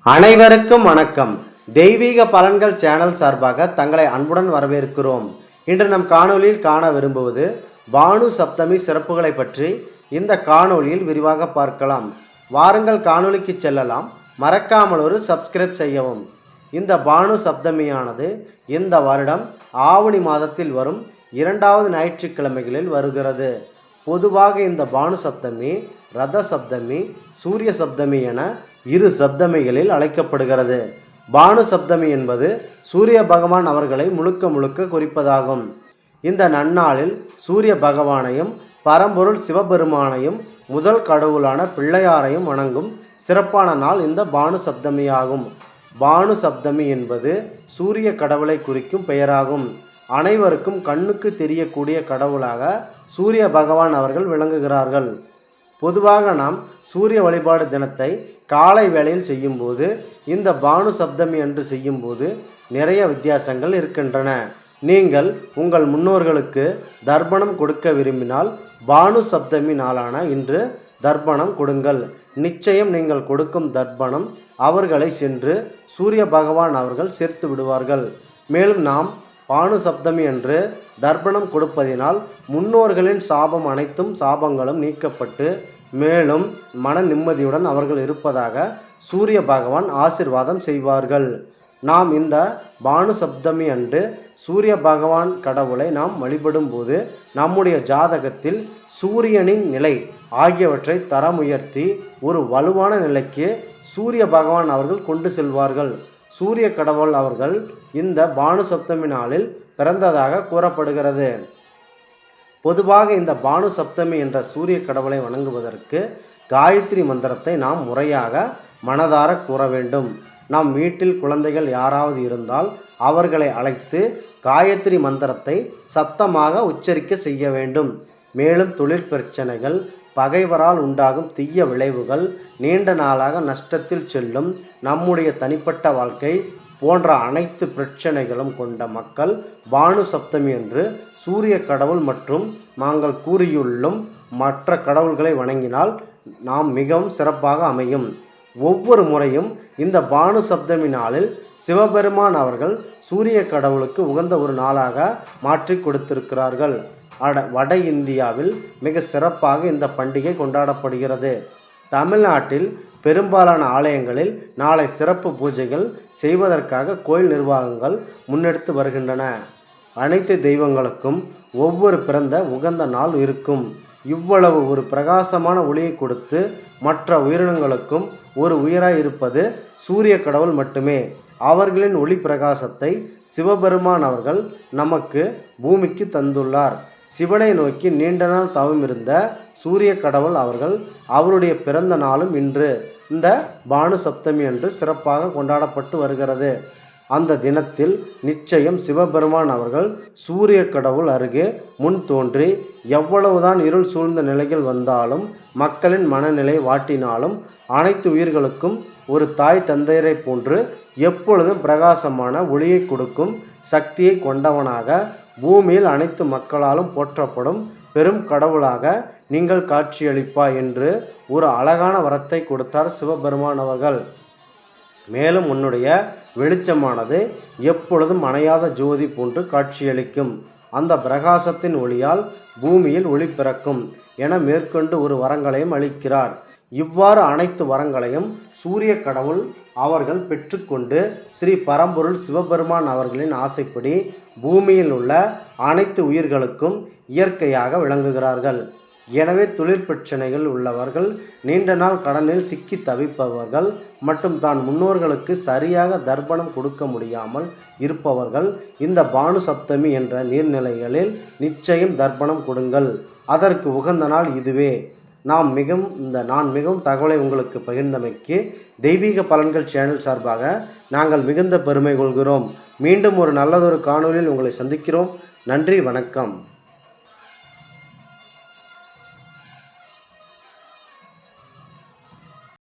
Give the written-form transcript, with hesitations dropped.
அனைவருக்கும் வணக்கம். தெய்வீக பலன்கள் சேனல் சார்பாக தங்களை அன்புடன் வரவேற்கிறோம். இன்று நம் காணொலியில் காண விரும்புவது பானு சப்தமி சிறப்புகளை பற்றி இந்த காணொலியில் விரிவாக பார்க்கலாம். வாருங்கள் காணொலிக்கு செல்லலாம். மறக்காமல் ஒரு சப்ஸ்கிரைப் செய்யவும். இந்த பானு சப்தமியானது இந்த வருடம் ஆவணி மாதத்தில் வரும் 2வது ஞாயிற்றுக்கிழமைகளில் வருகிறது. பொதுவாக இந்த பானு சப்தமி, ரத சப்தமி, சூரிய சப்தமி என இரு சப்தமிகளில் அழைக்கப்படுகிறது. பானு சப்தமி என்பது சூரிய பகவான் அவர்களை முழுக்க குறிப்பதாகும். இந்த நன்னாளில் சூரிய பகவானையும் பரம்பொருள் சிவபெருமானையும் முதல் கடவுளான பிள்ளையாரையும் வணங்கும் சிறப்பான நாள் இந்த பானு சப்தமி ஆகும். பானு சப்தமி என்பது சூரிய கடவுளை குறிக்கும் பெயராகும். அனைவருக்கும் கண்ணுக்கு தெரியக்கூடிய கடவுளாக சூரிய பகவான் அவர்கள் விளங்குகிறார்கள். பொதுவாக நாம் சூரிய வழிபாடு தினத்தை காலை வேளையில் செய்யும்போது இந்த பானு சப்தமி அன்று செய்யும்போது நிறைய வித்தியாசங்கள் இருக்கின்றன. நீங்கள் உங்கள் முன்னோர்களுக்கு தர்ப்பணம் கொடுக்க விரும்பினால் பானு சப்தமி நாளான இன்று தர்ப்பணம் கொடுங்கள். நிச்சயம் நீங்கள் கொடுக்கும் தர்ப்பணம் அவர்களை சென்று சூரிய பகவான் அவர்கள் சேர்த்து விடுவார்கள். மேலும் நாம் பானு சப்தமி அன்று தர்ப்பணம் கொடுப்பதினால் முன்னோர்களின் சாபம் அனைத்தும் சாபங்களும் நீக்கப்பட்டு மேலும் மன நிம்மதியுடன் அவர்கள் இருப்பதாக சூரிய பகவான் ஆசீர்வாதம் செய்வார்கள். நாம் இந்த பானு சப்தமி அன்று சூரிய பகவான் கடவுளை நாம் வழிபடும் போது நம்முடைய ஜாதகத்தில் சூரியனின் நிலை ஆகியவற்றை தரம் உயர்த்தி ஒரு வலுவான நிலைக்கு சூரிய பகவான் அவர்கள் கொண்டு செல்வார்கள். சூரிய கடவுள் அவர்கள் இந்த பானு சப்தமி நாளில் பிறந்ததாக கூறப்படுகிறது. பொதுவாக இந்த பானு சப்தமி என்ற சூரிய கடவுளை வணங்குவதற்கு காயத்ரி மந்திரத்தை நாம் முறையாக மனதார கூற வேண்டும். நம் வீட்டில் குழந்தைகள் யாராவது இருந்தால் அவர்களை அழைத்து காயத்ரி மந்திரத்தை சத்தமாக உச்சரிக்க செய்ய வேண்டும். மேலும் தொழில் பிரச்சனைகள், பகைவரால் உண்டாகும் தீய விளைவுகள், நீண்ட நாளாக நஷ்டத்தில் செல்லும் நம்முடைய தனிப்பட்ட வாழ்க்கை போன்ற அனைத்து பிரச்சனைகளும் கொண்ட மக்கள் பானு சப்தமி என்று சூரிய கடவுள் மற்றும் நாங்கள் கூறியுள்ளும் மற்ற கடவுள்களை வணங்கினால் நாம் மிகவும் சிறப்பாக அமையும். ஒவ்வொரு முறையும் இந்த பானு சப்தமி நாளில் சிவபெருமான் அவர்கள் சூரிய கடவுளுக்கு உகந்த ஒரு நாளாக மாற்றி கொடுத்திருக்கிறார்கள். வட இந்தியாவில் மிக சிறப்பாக இந்த பண்டிகை கொண்டாடப்படுகிறது. தமிழ்நாட்டில் பெரும்பாலான ஆலயங்களில் நாளை சிறப்பு பூஜைகள் செய்வதற்காக கோயில் நிர்வாகங்கள் முன்னெடுத்து வருகின்றன. அனைத்து தெய்வங்களுக்கும் ஒவ்வொரு பிறந்த உகந்த நாள் இருக்கும். இவ்வளவு ஒரு பிரகாசமான ஒளியை கொடுத்து மற்ற உயிரினங்களுக்கும் ஒரு உயிராய் இருப்பது சூரிய கடவுள் மட்டுமே. அவர்களின் ஒளி பிரகாசத்தை சிவபெருமான் அவர்கள் நமக்கு பூமிக்கு தந்துள்ளார். சிவனை நோக்கி நீண்ட நாள் தவம் இருந்த சூரிய கடவுள் அவர்கள் அவருடைய பிறந்த நாளும் இன்று இந்த பானு சப்தமி அன்று சிறப்பாக கொண்டாடப்பட்டு வருகிறது. அந்த தினத்தில் நிச்சயம் சிவபெருமான் அவர்கள் சூரிய கடவுள் அருகே முன் தோன்றி எவ்வளவுதான் இருள் சூழ்ந்த நிலைகள் வந்தாலும் மக்களின் மனநிலை வாட்டினாலும் அனைத்து உயிர்களுக்கும் ஒரு தாய் தந்தையரை போன்று எப்பொழுதும் பிரகாசமான ஒளியை கொடுக்கும் சக்தியை கொண்டவனாக பூமியில் அனைத்து மக்களாலும் போற்றப்படும் பெரும் கடவுளாக நீங்கள் காட்சியளிப்பாய் என்று ஒரு அழகான வரத்தை கொடுத்தார் சிவபெருமான் அவர்கள். மேலும் உன்னுடைய வெளிச்சமானது எப்பொழுதும் அணையாத ஜோதி போன்று காட்சியளிக்கும். அந்த பிரகாசத்தின் ஒளியால் பூமியில் ஒளி பிறக்கும் என மேற்கொண்டு ஒரு வரங்களையும் அளிக்கிறார். இவ்வாறு அனைத்து வரங்களையும் சூரிய கடவுள் அவர்கள் பெற்றுக்கொண்டு ஸ்ரீ பரம்பொருள் சிவபெருமான் அவர்களின் ஆசைப்படி பூமியில் உள்ள அனைத்து உயிர்களுக்கும் இயற்கையாக விளங்குகிறார்கள். எனவே தொழில் பிரச்சனைகள் உள்ளவர்கள், நீண்ட நாள் கடனில் சிக்கி தவிப்பவர்கள் மற்றும் தான் முன்னோர்களுக்கு சரியாக தர்ப்பணம் கொடுக்க முடியாமல் இருப்பவர்கள் இந்த பானு சப்தமி என்ற நீர்நிலைகளில் நிச்சயம் தர்ப்பணம் கொடுங்கள். அதற்கு உகந்த நாள் இதுவே. நான் மிகவும் தகவலை உங்களுக்கு பகிர்ந்தமைக்கு தெய்வீக பலன்கள் சேனல் சார்பாக நாங்கள் மிகுந்த பெருமை கொள்கிறோம். மீண்டும் ஒரு நல்லதொரு காணொலியில் உங்களை சந்திக்கிறோம். நன்றி, வணக்கம்.